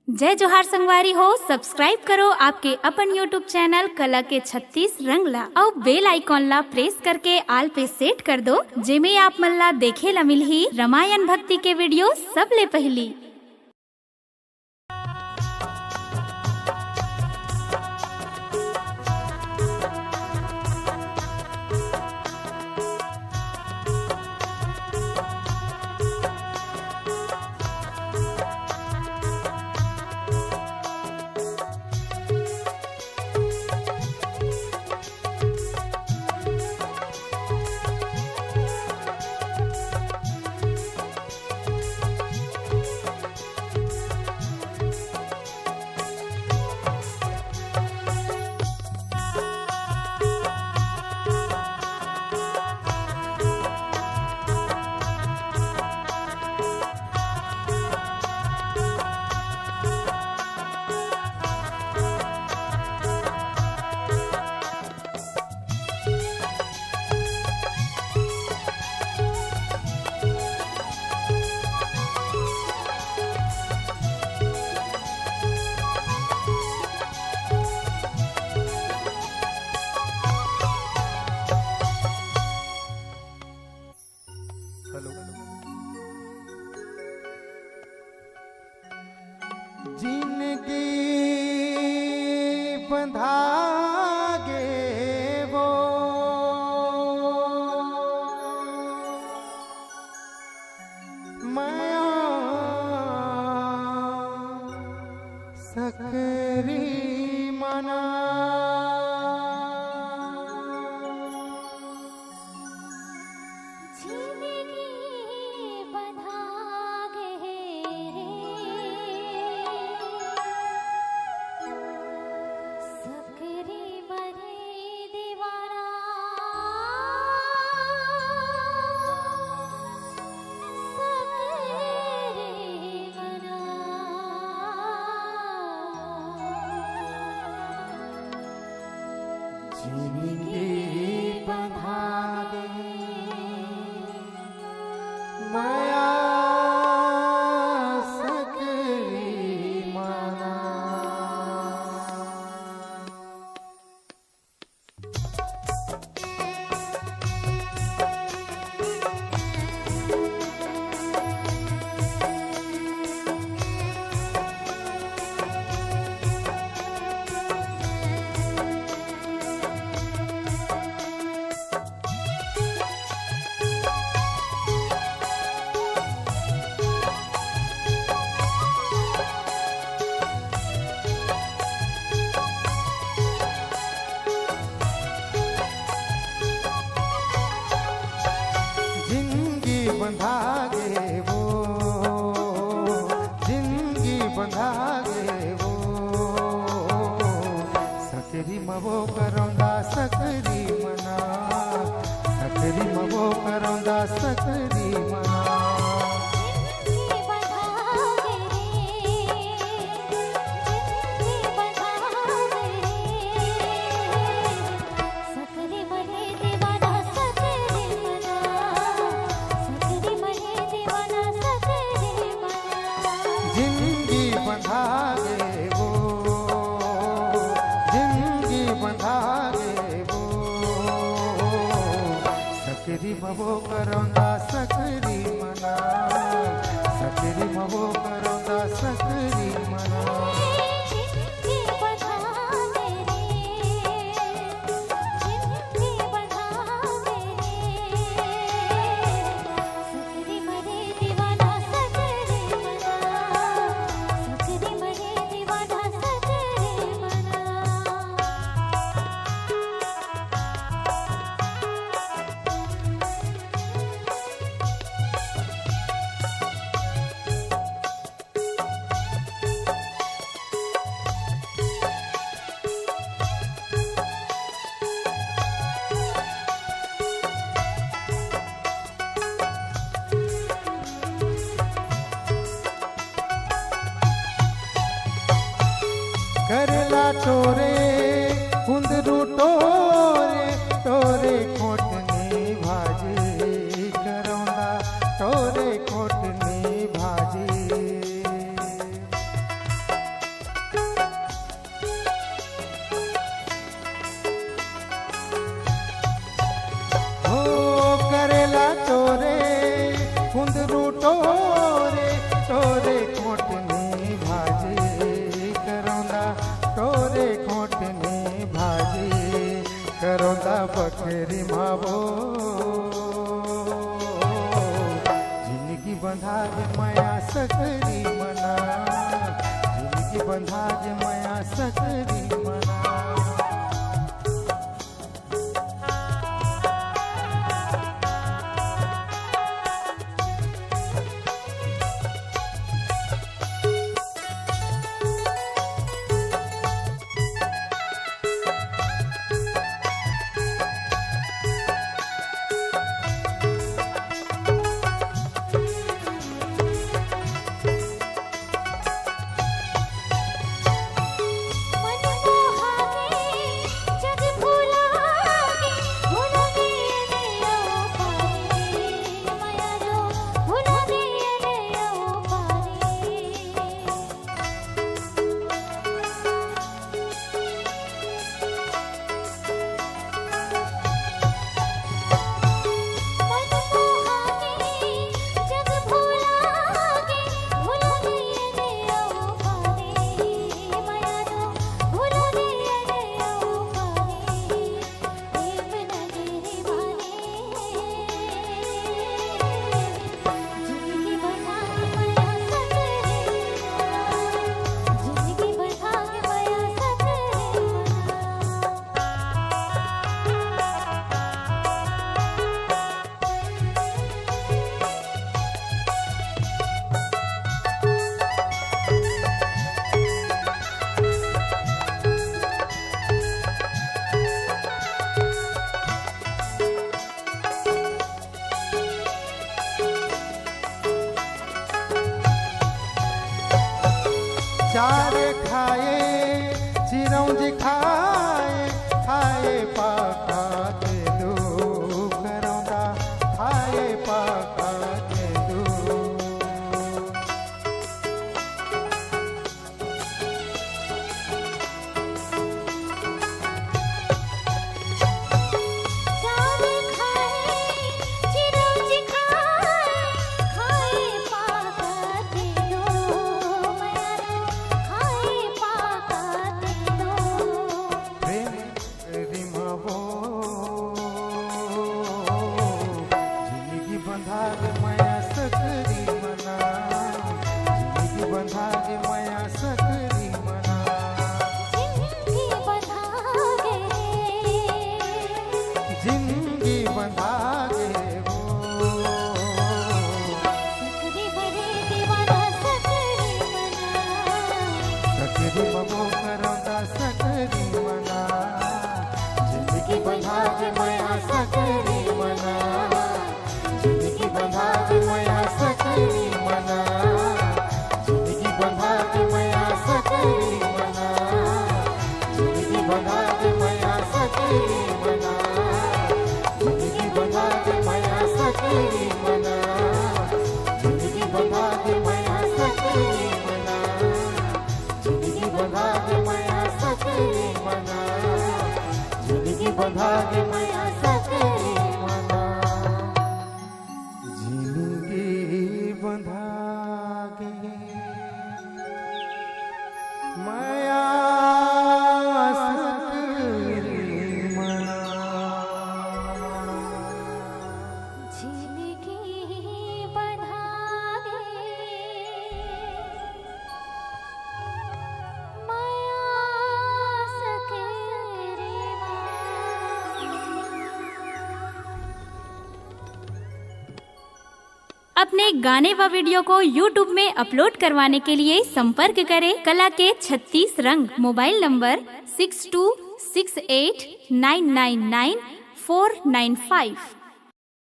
जय जोहार संगवारी हो। सब्सक्राइब करो आपके अपन यूट्यूब चैनल कला के 36 रंग ला और बेल आइकॉन ला प्रेस करके आल पे सेट कर दो, जेमे आप मन ला देखे ला मिलही रामायण भक्ति के वीडियो सबले पहली। जिनगी बंधा गे वो मैं सकरी मना जिनगी बंधा दे माया सकरी मना। बंधा गे वो जिंदगी बंधा गे वो सकरी मवो करौंदा सकरी मना सकरी मवो करौंदा सकरी मना। जिंदगी बंधा गे वो जिंदगी बंधा गे वो सकरी मवो करौंदा सकरी मना सकरी मवो करौंदा सकरी मना। करला टोरे कुंदरू टोरे टोरे कोटनी भाजी करौंदा टोरे कोटनी भाजी। सकरी मना जिंदगी बंधा गे माया सकरी मना चार खाए चिरौंजी खाए खाए पाका के दो करौंदा खाए पाका के दो जिंदगी बंधा गे वो सकरी मबो करौंदा सकरी मना जिंदगी बंधा गे माया सकरी मना जिंदगी बंधा गे माया सकरी मना जिंदगी बंधा गे माया सकरी मना जिंदगी बंधा गे माया सकरी मना जिंदगी बंधा गे माया सकरी मना जिंदगी बंधा गे माया सकरी मना जिंदगी बंधा गे माया सकरी मना जिंदगी बंधा गे माया सकरी मना जिंदगी बंधा गे माया अपने गाने व वीडियो को YouTube में अपलोड करवाने के लिए संपर्क करें कला के 36 रंग। Mobile number 6268999495।